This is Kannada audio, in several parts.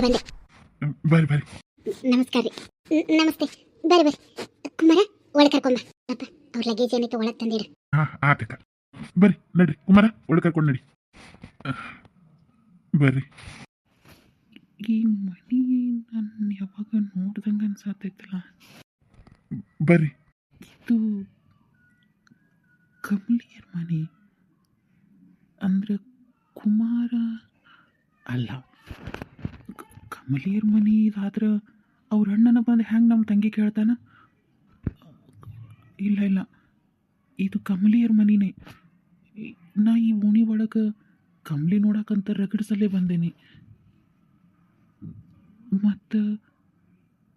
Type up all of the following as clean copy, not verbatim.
ಬಂದೆ. ಬರ್ರಿ ಬರ್ರಿ. ನಮಸ್ಕಾರ ರೀ. ನಮಸ್ತೆ. ಬರ್ರಿ ಕುಮಾರ, ಒಳಗೆ ಕರ್ಕೊಂಬ. ಅಪ್ಪ ಅವ್ರ ಲಗೇಜ್ ಏನಿತ್ತು ಒಳಗೆ ತಂದಿಡ. ಆತಕ್ಕ. ಬರ್ರಿ ನಡ್ರಿ ಕುಮಾರ, ಒಳಗೆ ಕರ್ಕೊಂಡು ನಡಿ. ಬರ್ರಿ. ಈ ಮನಿ ನಾನು ಯಾವಾಗ ನೋಡ್ದಂಗೆ ಅನ್ಸತ್ತೈತಲ್ಲ. ಬರ್ರಿ. ಇದು ಕಮಲಿಯರ್ ಮನೆ ಅಂದ್ರೆ ಕುಮಾರ ಅಲ್ಲ. ಕಮಲಿಯರ್ ಮನೆ ಇದಾದ್ರೆ ಅವ್ರ ಅಣ್ಣನ ಬಂದು ಹೆಂಗೆ ನಮ್ಮ ತಂಗಿ ಕೇಳ್ತಾನ? ಇಲ್ಲ ಇಲ್ಲ, ಇದು ಕಮಲಿಯರ್ ಮನಿನೇ. ನಾ ಈ ಓಣಿ ಒಳಗೆ ಕಮಲಿ ನೋಡಕ್ಕಂತ ರಗಡ್ಸಲ್ಲೇ ಬಂದೇನಿ. ಮತ್ತು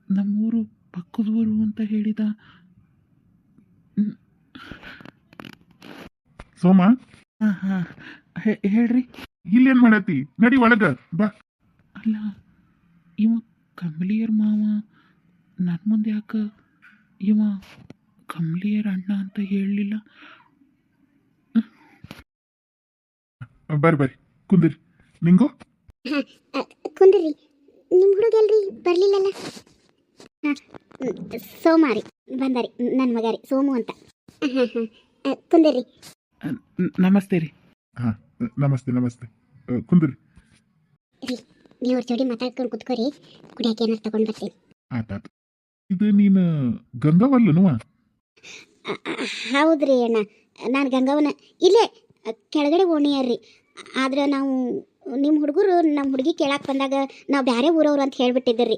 ನಮ್ಮೂರು ಪಕ್ಕದೂರು ಅಂತ ಹೇಳಿದ. ಸೋಮ, ಹಾಂ ಹೇಳ್ರಿ. ಇಲ್ಲೇನು ಮಾಡತ್ತಿ? ನಡಿ ಒಳಗ ಬಾ. ಅಲ್ಲ, ಇವ ಕಮಲಿಯರ್ ಮಾವ ನನ್ನ ಮುಂದೆ ಯಾಕೆ ಇವ ಕಮಲಿಯರ್ ಅಣ್ಣ ಅಂತ ಹೇಳಲಿಲ್ಲ? ಬರ್ರಿ ಬರ್ರಿ, ಕುಂದಿರಿ. ನಿಂಗು ಕುಂದ್ರಿ. ನಿಮ್ಮ ಹುಡುಗ ಎಲ್ರಿ ಬರ್ಲಿಲ್ಲಲ್ಲ? ಸೋಮಾರಿ ಬಂದಾರಿ, ನನ್ನ ಮಗ ರೀ ಸೋಮು ಅಂತ. ಕುಂದಿರಿ. ನಮಸ್ತೆ ರೀ. ಹಾಂ, ನಮಸ್ತೆ ನಮಸ್ತೆ. ಕುಂದಿರಿ ರೀ. ನೀವು ಅವ್ರ ಜೋಡಿ ಮಾತಾಡ್ಕೊಂಡು ಕುತ್ಕೋರಿ, ಕುಡಿಯೋಕೆ ಏನಾರು ತಗೊಂಡು ಬರ್ತೀನಿ. ಆತಾತು. ಇದು ನೀನು ಗಂಗವಲ್ಲನುವ? ಹೌದ್ರಿ ಅಣ್ಣ, ನಾನು ಗಂಗವನ. ಇಲ್ಲೇ ಕೆಳಗಡೆ ಓಣಿಯಾರ್ರಿ. ಆದ್ರೆ ನಾವು ನಿಮ್ಮ ಹುಡುಗರು ನಮ್ಮ ಹುಡುಗಿ ಕೇಳಕ್ಕೆ ಬಂದಾಗ ನಾವು ಬೇರೆ ಊರವ್ರು ಅಂತ ಹೇಳ್ಬಿಟ್ಟಿದ್ರಿ.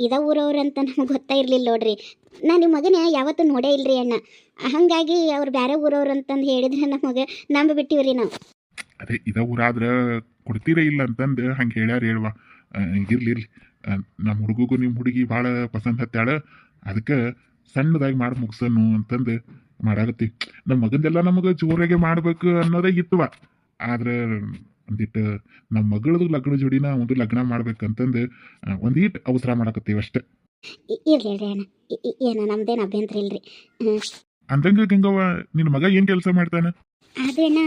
ಇದ ಊರವ್ರು ಅಂತ ನಮ್ಗೆ ಗೊತ್ತಾ ಇರಲಿಲ್ಲ ನೋಡ್ರಿ. ನಾನು ನಿಮ್ಮ ಮಗನ ಯಾವತ್ತೂ ನೋಡೇ ಇಲ್ರಿ ಅಣ್ಣ. ಹಾಗಾಗಿ ಅವ್ರು ಬೇರೆ ಊರವ್ರು ಅಂತಂದು ಹೇಳಿದ್ರೆ ನಮಗೆ ನಂಬಿಬಿಟ್ಟಿವ್ರಿ ನಾವು. ಅದೇ ಇದ ಊರಾದ್ರೆ ಕೊಡ್ತೀರ ಇಲ್ಲ ಅಂತಂದು ಹಂಗೆ ಹೇಳ್ಯಾರ ಹೇಳ್ವಾ. ಇರ್ಲಿ ಇರ್ಲಿ, ನಮ್ಮ ಹುಡುಗಿಗೂ ನಿಮ್ಮ ಹುಡುಗಿ ಭಾಳ ಪಸಂದ್ ಹತ್ತಾಳ. ಅದಕ್ಕೆ ಸಣ್ಣದಾಗಿ ಮಾಡಿ ಮುಗಿಸೋನು ಅಂತಂದು ಮಾಡಾಕತ್ತಿ. ನಮ್ಮ ಮಗಂದೆಲ್ಲ ನಮಗೆ ಜೋರಾಗೆ ಮಾಡ್ಬೇಕು ಅನ್ನೋದೇ ಇತ್ತವ. ಆದ್ರೆ ಒಂದಿಟ್ಟು ನಮ್ಮ ಮಗಳದು ಲಗ್ನ ಜೋಡಿನ ಒಂದು ಲಗ್ನ ಮಾಡ್ಬೇಕಂತಂದು ಒಂದೀಟ್ ಅವಸರ ಮಾಡಕತ್ತೀವಿ ಅಷ್ಟೇ. ಇರ್ಲಿ ಇರ್ಲಿ ಅಣ್ಣ, ಏನು ನಮ್ದೇನು ಅಭ್ಯಂತರ ಇಲ್ರಿ. ಅಂದಂಗ ಗಂಗವ್ವ, ನಿನ್ನ ಮಗ ಏನು ಕೆಲಸ ಮಾಡ್ತಾನೆ? ಆದ್ರೆ ಅಣ್ಣ,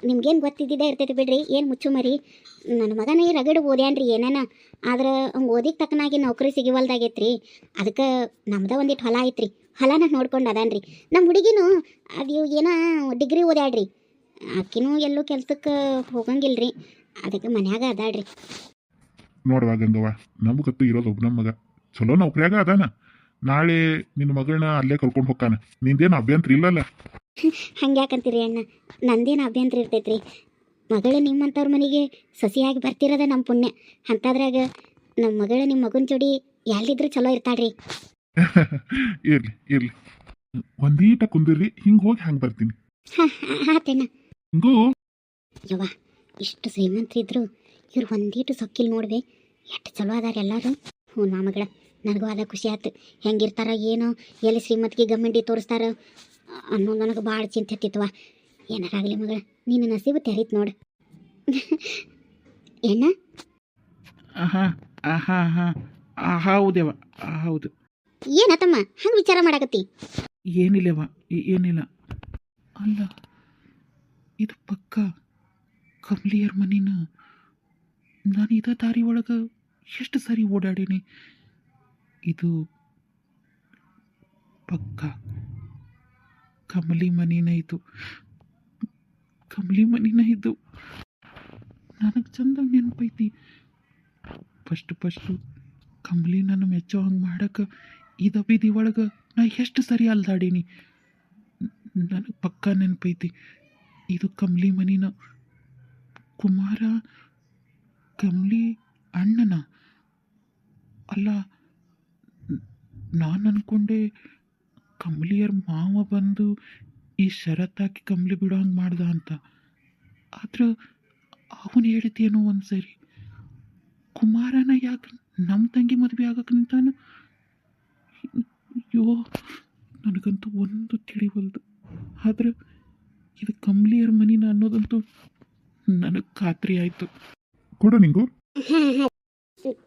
ನಿಮ್ಗೇನು ಗೊತ್ತಿದ್ದಿದ್ದೇ ಇರ್ತೈತೆ ಬಿಡ್ರಿ, ಏನು ಮುಚ್ಚು ಮರಿ. ನನ್ನ ಮಗನೇ ರಗಡ್ ಓದ್ಯಾನ್ರಿ ಏನೇನ. ಆದ್ರೆ ಅವ್ನು ಓದಿಗೆ ತಕ್ಕನಾಗಿ ನೌಕರಿ ಸಿಗಿವಲ್ದಾಗೈತ್ರಿ. ಅದಕ್ಕೆ ನಮ್ದು ಒಂದಿಟ್ಟು ಹೊಲ ಐತ್ರಿ, ಹೊಲನ ನೋಡ್ಕೊಂಡು ಅದಾನ್ರಿ. ನಮ್ಮ ಹುಡುಗಿನೂ ಅದು ಏನೋ ಡಿಗ್ರಿ ಓದ್ಯಾಡ್ರಿ. ಆಕಿನೂ ಎಲ್ಲೂ ಕೆಲ್ಸಕ್ಕೆ ಹೋಗಂಗಿಲ್ರಿ. ಅದಕ್ಕೆ ಮನ್ಯಾಗ ಅದಾಡ್ರಿ. ನೋಡುವ ಗಂಗವ್ವ, ನಮಗತ್ತು ಇರೋದು ಒಬ್ಬ ನಮ್ಮ ಮಗ ಚಲೋ ನೌಕರಿಯಾಗ ಅದಾನ. ನಾಳೆ ನಿನ್ನ ಮಗಳನ್ನ ಅಲ್ಲೇ ಕರ್ಕೊಂಡು ಹೋಗ್ತಾನೆ. ನಿಂದೇನು ಅಭ್ಯಂತರ ಇಲ್ಲಲ್ಲ? ಹಂಗ್ಯಾಕಂತೀರಿ ಅಣ್ಣ, ನಂದೇನು ಅಭ್ಯಂತರ ಇರ್ತೈತ್ರಿ. ಮಗಳು ನಿಮ್ಮಂಥವ್ರ ಮನೆಗೆ ಸೊಸೆಯಾಗಿ ಬರ್ತಿರೋದ ನಮ್ಮ ಪುಣ್ಯ. ಅಂಥದ್ರಾಗ ನಮ್ಮ ಮಗಳು ನಿಮ್ಮ ಮಗನ ಜೋಡಿ ಎಲ್ಲಿದ್ರು ಚಲೋ ಇರ್ತಾಳ್ರಿ. ಇರ್ಲಿ ಇರ್ಲಿ, ಒಂದೀಟ ಕುಂದಿರ್ರಿ, ಹಿಂಗೆ ಹೋಗಿ ಹಂಗೆ ಬರ್ತೀನಿ. ಆತಣ್ಣ. ಹಿಂಗೂ ಯವ್ವ, ಇಷ್ಟು ಶ್ರೀಮಂತರಿದ್ರು ಇವ್ರು ಒಂದೀಟು ಸೊಕ್ಕಿಲ್ ನೋಡ್ವೆ, ಎಷ್ಟು ಚಲೋ ಅದಾರ ಎಲ್ಲರೂ. ಹ್ಞೂ ನಾ ಮಗಳ, ನನಗೂ ಅದ ಖುಷಿ ಆಯ್ತು. ಹೆಂಗಿರ್ತಾರ ಏನೋ, ಎಲ್ಲಿ ಶ್ರೀಮಂತಿಗೆ ಗಮ್ಮಂಡಿ ತೋರಿಸ್ತಾರ ಅನ್ನೋದು ನನಗೆ ಭಾಳ ಚಿಂತೆ ಹತ್ತಿತ್ವ. ಏನಾರಾಗಲಿ ಮಗಳ, ನೀನು ನಸೀಬು ತೆರೀತು ನೋಡು. ಏನ? ಹಾಂ ಹಾಂ ಹಾಂ ಹೌದೇವ, ಹೌದು. ಏನತ್ತಮ್ಮ ಹಂಗೆ ವಿಚಾರ ಮಾಡಕತ್ತಿ? ಏನಿಲ್ಲವ, ಏನಿಲ್ಲ. ಅಲ್ಲ, ಇದು ಪಕ್ಕ ಕಮಲಿಯರ್ ಮನಿನ. ನಾನು ಇದ ದಾರಿ ಒಳಗೆ ಎಷ್ಟು ಸರಿ ಓಡಾಡೀನಿ. ಇದು ಪಕ್ಕ ಕಮಲಿ ಮನಿನ. ಇದು ಕಮಲಿ ಮನಿನ. ಇದು ನನಗೆ ಚಂದ ನೆನಪೈತಿ. ಫಸ್ಟು ಕಮಲಿ ನನ್ನ ಮೆಚ್ಚೋ ಹಂಗೆ ಮಾಡಕ್ಕೆ ಇದ ಬೀದಿ ಒಳಗೆ ನಾ ಎಷ್ಟು ಸರಿ ಅಲ್ದಾಡೀನಿ. ನನಗೆ ಪಕ್ಕ ನೆನಪೈತಿ, ಇದು ಕಮಲಿ ಮನಿನ. ಕುಮಾರ ಕಮಲಿ ಅಣ್ಣನ ಅಲ್ಲ. ನಾನು ಅಂದ್ಕೊಂಡೆ ಕಮಲಿಯರ್ ಮಾವ ಬಂದು ಈ ಷರತ್ತಾಕಿ ಕಮಲಿ ಬಿಡೋ ಹಂಗೆ ಮಾಡ್ದ ಅಂತ. ಆದ್ರೆ ಅವನು ಹೇಳಿದ್ದೇನೋ ಒಂದು ಸರಿ, ಕುಮಾರನ ಯಾಕೆ ನಮ್ಮ ತಂಗಿ ಮದುವೆ ಆಗಕ್ಕೆ ನಿಂತಾನು? ಅಯ್ಯೋ, ನನಗಂತೂ ಒಂದು ತಿಳಿವಲ್ದು. ಆದ್ರೆ ಇದು ಕಮಲಿಯರ್ ಮನಿನ ಅನ್ನೋದಂತೂ ನನಗೆ ಖಾತ್ರಿ ಆಯಿತು. ಕೊಡು ನಿಂಗು.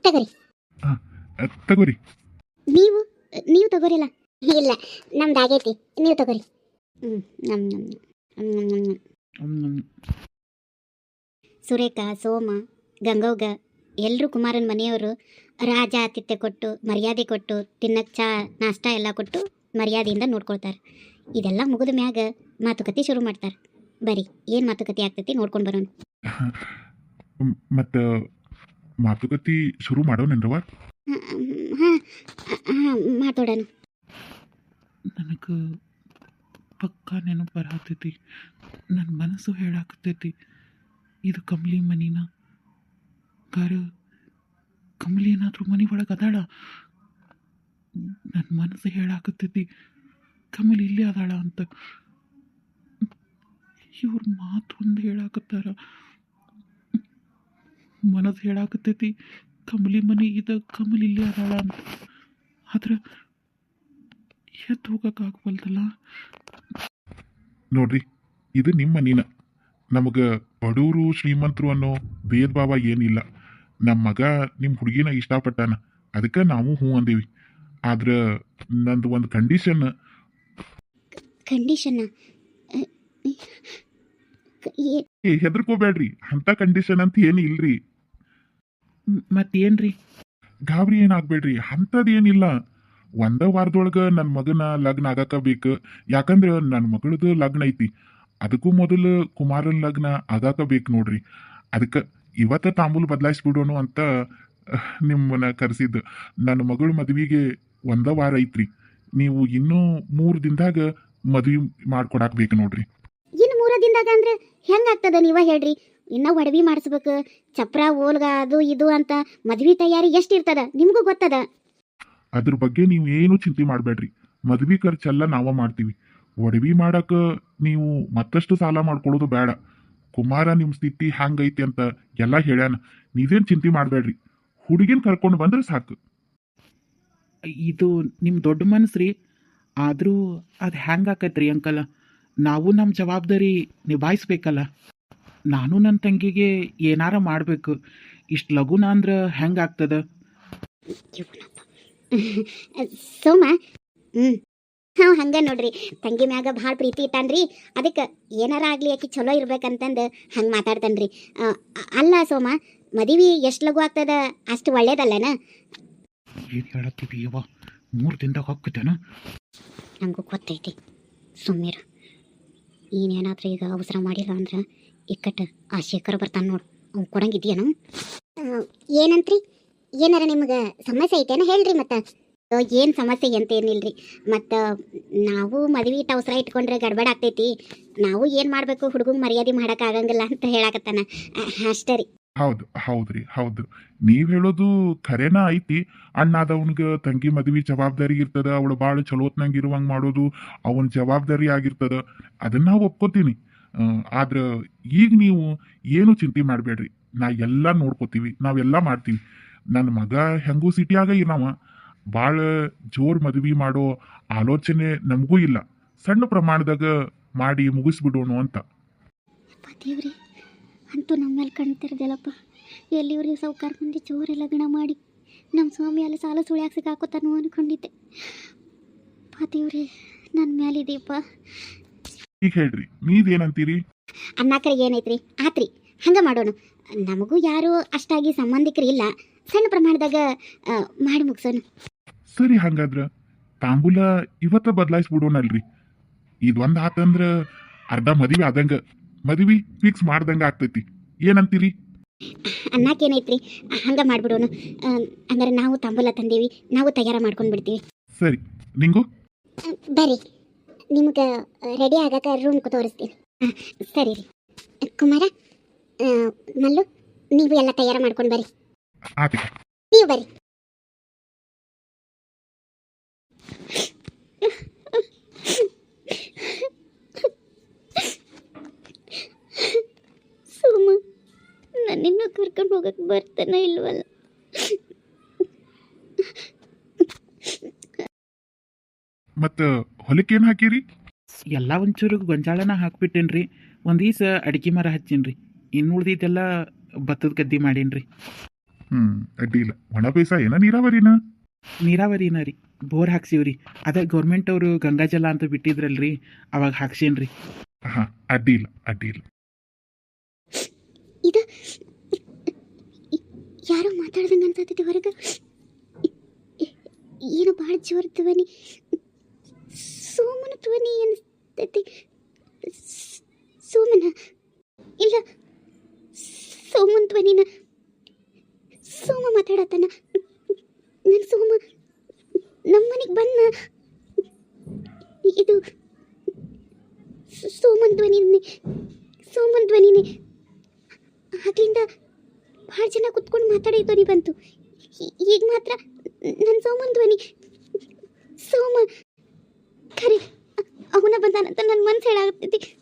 ತಗೋರಿ. ಹಾಂ ತಗೋರಿ. ನೀವು ತಗೋರಿಲ್ಲ? ಇಲ್ಲ, ನಮ್ದು ಆಗೈತಿ, ನೀವು ತಗೋರಿ. ಸುರೇಖ, ಸೋಮ, ಗಂಗವ್ಗ ಎಲ್ಲರೂ ಕುಮಾರನ ಮನೆಯವರು ರಾಜ ಆತಿಥ್ಯ ಕೊಟ್ಟು ಮರ್ಯಾದೆ ಕೊಟ್ಟು ತಿನ್ನಕ್ಕೆ ಚಾ ನಾಷ್ಟ ಎಲ್ಲ ಕೊಟ್ಟು ಮರ್ಯಾದೆಯಿಂದ ನೋಡ್ಕೊಳ್ತಾರೆ. ಇದೆಲ್ಲ ಮುಗಿದ ಮ್ಯಾಗ ಮಾತುಕತೆ ಶುರು ಮಾಡ್ತಾರೆ. ಬರೀ ಏನು ಮಾತುಕತೆ ಆಗ್ತೈತಿ ನೋಡ್ಕೊಂಡು ಬರೋಣ. ಮತ್ತು ಮಾತುಕತೆ ಶುರು ಮಾಡೋಣನ್ರವ. ಹಾಂ ಹಾಂ ಮಾತಾಡೋಣ. ನನಗೆ ಪಕ್ಕಾ ನೆನಪು ಬರತೈತಿ. ನನ್ನ ಮನಸ್ಸು ಹೇಳಾಕತ್ತೈತಿ ಇದು ಕಮಲಿ ಮನಿನ. ಗಾರ ಕಮಲಿ ಏನಾದರೂ ಮನೆ ಒಳಗೆ ಅದಾಳ. ನನ್ನ ಮನಸ್ಸು ಹೇಳಾಕತ್ತೈತಿ ಕಮಲಿ ಇಲ್ಲೇ ಅದಾಳ ಅಂತ. ಇವ್ರ ಮಾತು ಒಂದು ಹೇಳಾಕತ್ತಾರ. ಮನಸ್ಸು ಹೇಳಾಕತ್ತೈತಿ ಕಮಲಿ ಮನೆ ಇದು ಕಮಲಿ ಇಲ್ಲೇ ಅದಾಳ ಅಂತ. ಆದ್ರೆ ಎದ್ದು ಹೋಗೋಕ್ಕಾಗವಲ್ದಲ್ಲ. ನೋಡ್ರಿ, ಇದು ನಿಮ್ಮ ಮನಿನ. ನಮಗೆ ಬಡವರು ಶ್ರೀಮಂತರು ಅನ್ನೋ ಭೇದ ಭಾವ ಏನಿಲ್ಲ. ನಮ್ಮ ಮಗ ನಿಮ್ಮ ಹುಡುಗಿನ ಇಷ್ಟಪಟ್ಟಾನ, ಅದಕ್ಕೆ ನಾವು ಹ್ಞೂ ಅಂದೀವಿ. ಆದ್ರೆ ನಂದು ಒಂದು ಕಂಡೀಷನ್. ಕಂಡೀಷನ್ನ ಹೆದರ್ಕೋಬೇಡ್ರಿ, ಅಂಥ ಕಂಡೀಷನ್ ಅಂತ ಏನು ಇಲ್ರಿ. ಮತ್ತೇನ್ರಿ? ಗಾಬರಿ ಏನಾಗಬೇಡ್ರಿ, ಅಂಥದ್ದೇನಿಲ್ಲ. ಒಂದ ವಾರದೊಳಗೆ ನನ್ನ ಮಗನ ಲಗ್ನ ಆಗಾಕ ಬೇಕು. ಯಾಕಂದ್ರೆ ನನ್ನ ಮಗಳದು ಲಗ್ನ ಐತಿ. ಅದಕ್ಕೂ ಮೊದಲು ಕುಮಾರನ ಲಗ್ನ ಆಗಾಕ ಬೇಕು ನೋಡ್ರಿ. ಅದಕ್ಕೆ ಇವತ್ತ ತಾಂಬೂಲ ಬದಲಾಯಿಸ್ಬಿಡೋಣ ಅಂತ ನಿಮ್ಮನ್ನ ಕರೆಸಿದ್ದು. ನನ್ನ ಮಗಳ ಮದುವೆಗೆ ಒಂದ ವಾರ ಐತ್ರಿ. ನೀವು ಇನ್ನೂ 3 ದಿನದಾಗ ಮದುವೆ ಮಾಡ್ಕೊಡಾಕ್ ಬೇಕು ನೋಡ್ರಿ. ಇನ್ನು 3 ದಿನದಾಗ ಅಂದ್ರೆ ಹೆಂಗಾಗ್ತದ ನೀವ ಹೇಳ್ರಿ. ಇನ್ನ ಒಡವಿ ಮಾಡಿಸ್ಬೇಕು, ಚಪ್ರ ಓಲ್ಗ ಅದು ಇದು ಅಂತ ಮದ್ವಿ ತಯಾರಿ ಎಷ್ಟಿರ್ತದ ನಿಮಗೂ ಗೊತ್ತದ. ಅದ್ರ ಬಗ್ಗೆ ನೀವು ಏನು ಚಿಂತೆ ಮಾಡಬೇಡ್ರಿ. ಮದ್ವೆ ಖರ್ಚೆಲ್ಲ ನಾವ ಮಾಡ್ತೀವಿ. ಒಡವಿ ಮಾಡಕ್ಕೆ ನೀವು ಮತ್ತಷ್ಟು ಸಾಲ ಮಾಡ್ಕೊಳ್ಳೋದು ಬೇಡ. ಕುಮಾರ ನಿಮ್ಮ ಸ್ಥಿತಿ ಹಂಗೈತಿ ಅಂತ ಎಲ್ಲ ಹೇಳ್ಯಾನ. ನೀವೇನು ಚಿಂತೆ ಮಾಡಬೇಡ್ರಿ. ಹುಡುಗಿನ ಕರ್ಕೊಂಡು ಬಂದ್ರೆ ಸಾಕು. ಇದು ನಿಮ್ಮ ದೊಡ್ಡ ಮನಸ್ಸು ರೀ. ಆದರೂ ಅದು ಹೆಂಗಾಕೈತ್ರಿ ಅಂಕಲ. ನಾವು ನಮ್ಮ ಜವಾಬ್ದಾರಿ ನಿಭಾಯಿಸ್ಬೇಕಲ್ಲ. ನಾನು ನನ್ನ ತಂಗಿಗೆ ಏನಾರ ಮಾಡಬೇಕು. ಇಷ್ಟು ಲಘುನ ಅಂದ್ರೆ ಹೆಂಗಾಗ್ತದ? ಸೋಮ ಹಾಂ ಹಂಗ ನೋಡ್ರಿ, ತಂಗಿ ಮ್ಯಾಗ ಭಾಳ ಪ್ರೀತಿ ಇಟ್ಟಾನ್ರಿ. ಅದಕ್ಕೆ ಏನಾರ ಆಗಲಿ ಆಕಿ ಚಲೋ ಇರ್ಬೇಕಂತಂದು ಹಂಗೆ ಮಾತಾಡ್ತಾನ್ರಿ. ಅಲ್ಲ ಸೋಮ, ಮದುವೆ ಎಷ್ಟು ಲಘು ಆಗ್ತದ ಅಷ್ಟು ಒಳ್ಳೇದಲ್ಲನ? ಏನು ಹೇಳತ್ತೀವಿ ಯವ್ವ, 3 ದಿನದಾಗ ಹೋಗ್ತೇನ? ನಂಗೂ ಗೊತ್ತೈತಿ, ಸುಮ್ಮೀರ. ಏನೇನಾದ್ರೂ ಈಗ ಅವಸರ ಮಾಡಿಲ್ಲ ಅಂದ್ರೆ ಇಕ್ಕಟ್ಟು ಆ ಶೇಖರ ಬರ್ತಾನೆ ನೋಡು, ಅವ್ನು ಕೊಡಂಗಿದ್ಯೇನು? ಏನಂತ್ರಿ? ಏನಾರ ನಿಮ್ಗೆ ಸಮಸ್ಯೆ ಐತೇನ ಹೇಳ್ರಿ. ಮತ್ತು ಏನು ಸಮಸ್ಯೆ ಅಂತ ಏನಿಲ್ರಿ. ಮತ್ತು ನಾವು ಮದುವೆ ಇಟ್ಟು ಅವಸರ ಇಟ್ಕೊಂಡ್ರೆ ಗಡ್ಬಡ ಆಗ್ತೈತಿ. ನಾವು ಏನು ಮಾಡಬೇಕು, ಹುಡುಗಂಗೆ ಮರ್ಯಾದೆ ಮಾಡೋಕ್ಕಾಗಂಗಿಲ್ಲ ಅಂತ ಹೇಳಾಕತ್ತಾನ ಅಷ್ಟೇ ರೀ. ಹೌದು. ನೀವ್ ಹೇಳೋದು ಖರೇನ ಐತಿ. ಅಣ್ಣಾದವನ್ಗೆ ತಂಗಿ ಮದ್ವಿ ಜವಾಬ್ದಾರಿ ಇರ್ತದ. ಅವಳು ಭಾಳ ಚಲೋತ್ನಂಗೆ ಇರುವಂಗೆ ಮಾಡೋದು ಅವನ ಜವಾಬ್ದಾರಿ ಆಗಿರ್ತದ. ಅದನ್ನ ನಾವು ಒಪ್ಕೋತೀನಿ. ಆದ್ರೆ ಈಗ ನೀವು ಏನು ಚಿಂತೆ ಮಾಡಬೇಡ್ರಿ. ನಾ ಎಲ್ಲ ನೋಡ್ಕೋತೀವಿ, ನಾವೆಲ್ಲ ಮಾಡ್ತೀವಿ. ನನ್ನ ಮಗ ಹೆಂಗೂ ಸಿಟಿಯಾಗ ಇರವ. ಭಾಳ ಜೋರ್ ಮದ್ವಿ ಮಾಡೋ ಆಲೋಚನೆ ನಮಗೂ ಇಲ್ಲ. ಸಣ್ಣ ಪ್ರಮಾಣದಾಗ ಮಾಡಿ ಮುಗಿಸ್ಬಿಡೋಣ ಅಂತ. ದೇವ್ರಿ, ಅಂತೂ ನಮ್ಮ ಮೇಲೆ ಕಣ್ತಿರ್ದಲ್ಲಪ್ಪ. ಎಲ್ಲಿವ್ರಿ ಸೌಕಾರ ಮಂದಿ ಜೋರೆ ಲಗ್ನ ಮಾಡಿ ನಮ್ಮ ಸ್ವಾಮಿ ಅಲ್ಲಿ ಸಾಲ ಸುಳ್ಯಾಕ ಸಿಗಾಕೋತಾನು ಅನ್ಕೊಂಡಿದ್ದೆ. ದೇವ್ರಿ, ನನ್ನ ಮ್ಯಾಲಿದೀಪ. ಈಗ ಹೇಳ್ರಿ, ನೀವೇನಂತೀರಿ? ಅನ್ನಕರೆ ಏನೈತ್ರಿ? ಆತ್ರಿ, ಹಂಗೆ ಮಾಡೋಣ. ನಮಗೂ ಯಾರು ಅಷ್ಟಾಗಿ ಸಂಬಂಧಿಕರು ಇಲ್ಲ. ಸಣ್ಣ ಪ್ರಮಾಣದಾಗ ಮಾಡಿ ಮುಗಿಸೋಣ. ಸರಿ, ಹಂಗಾದ್ರ ತಾಂಬೂಲ ಇವತ್ತ ಬದಲಾಯಿಸ್ಬಿಡೋಣಲ್ರಿ. ಇದೊಂದು ಆತಂದ್ರ ಅರ್ಧ ಮದುವೆ ಆದಂಗ, ಮದುವೆ ಫಿಕ್ಸ್ ಮಾಡ್ದಂಗ ಆಗ್ತೈತಿ. ಏನಂತೀರಿ? ಅನ್ನಕ್ಕೇನೈತ್ರಿ, ಹಂಗೆ ಮಾಡ್ಬಿಡೋಣ. ಹಂಗಾರೆ ನಾವು ತಾಂಬೂಲ ತಂದೀವಿ, ನಾವು ತಯಾರ ಮಾಡ್ಕೊಂಡು ಬಿಡ್ತೀವಿ. ಸರಿ, ನಿಂಗು ಬರ್ರಿ, ನಿಮ್ಗೆ ರೆಡಿ ಆಗಾಕ ರೂಮ್ ತೋರಿಸ್ತೀವಿ. ಸರಿ ರೀ. ಕುಮಾರ, ಮಲ್ಲು, ನೀವು ಎಲ್ಲ ತಯಾರ ಮಾಡ್ಕೊಂಡು ಬರ್ರಿ. ಆತ, ನೀವು ಬರ್ರಿ. ಸೋಮ, ನನ್ನಿನ್ನೂ ಕರ್ಕೊಂಡು ಹೋಗಕ್ಕೆ ಬರ್ತಾನೆ ಇಲ್ವಲ್ಲ? ಮತ್ತ ಹೊಲಕ್ಕೆ ಏನು ಹಾಕಿರಿ? ಎಲ್ಲ ಒಂಚೂರು ಗೊಂಜಾಳನ ಹಾಕ್ಬಿಟ್ಟೇನ್ರಿ. ಒಂದು ದಿವಸ ಅಡಿಕೆ ಮರ ಹಚ್ಚೀನ್ರಿ. ಇನ್ನು ಉಳ್ದಿದ್ದೆಲ್ಲ ಭತ್ತದ ಗದ್ದೆ ಮಾಡೀನ್ರಿ. ಅಡ್ಡಿಲ್ಲ. ಒಣ ಬೇಸಾಯ ಏನ ನೀರಾವರಿನ? ನೀರಾವರಿನ ರೀ, ಬೋರ್ ಹಾಕ್ಸಿವ್ರಿ. ಅದೇ ಗೌರ್ಮೆಂಟ್ ಅವರು ಗಂಗಾಜಲ ಅಂತ ಬಿಟ್ಟಿದ್ರಲ್ರಿ, ಅವಾಗ ಹಾಕ್ಸೇನ್ರಿ. ಹಾ, ಅಡ್ಡಿಲ್ಲ. ಇದು ಯಾರೋ ಮಾತಾಡ್ದಂಗೆ ಅನ್ಸತ್ತೈತಿ ಹೊರಗೆ. ಏನೋ ಭಾಳ ಜೋರ್ ಧ್ವನಿ, ಸೋಮನ ಧ್ವನಿ ಅನಿಸ್ತೈತಿ. ಸೋಮನ ಇಲ್ಲ, ಸೋಮನ್ ಧ್ವನಿನ. ಸೋಮ ಮಾತಾಡತ್ತಾನ. ನನ್ನ ಸೋಮ ನಮ್ಮನೆಗೆ ಬಂದ. ಇದು ಸೋಮನ್ ಧ್ವನಿನೇ, ಸೋಮನ್ ಧ್ವನಿನೇ. ಆಗ್ಲಿಂದ ಭಾಳ ಜನ ಕುತ್ಕೊಂಡು ಮಾತಾಡೋ ಧ್ವನಿ ಬಂತು. ಈಗ ಮಾತ್ರ ನನ್ನ ಸೋಮನ್ ಧ್ವನಿ. ಸೋಮ ಖರೆ ಅವನ ಬಂದಾನಂತ ನನ್ನ ಮನ್ಸು ಹೇಳಾಗತ್ತೈತಿ.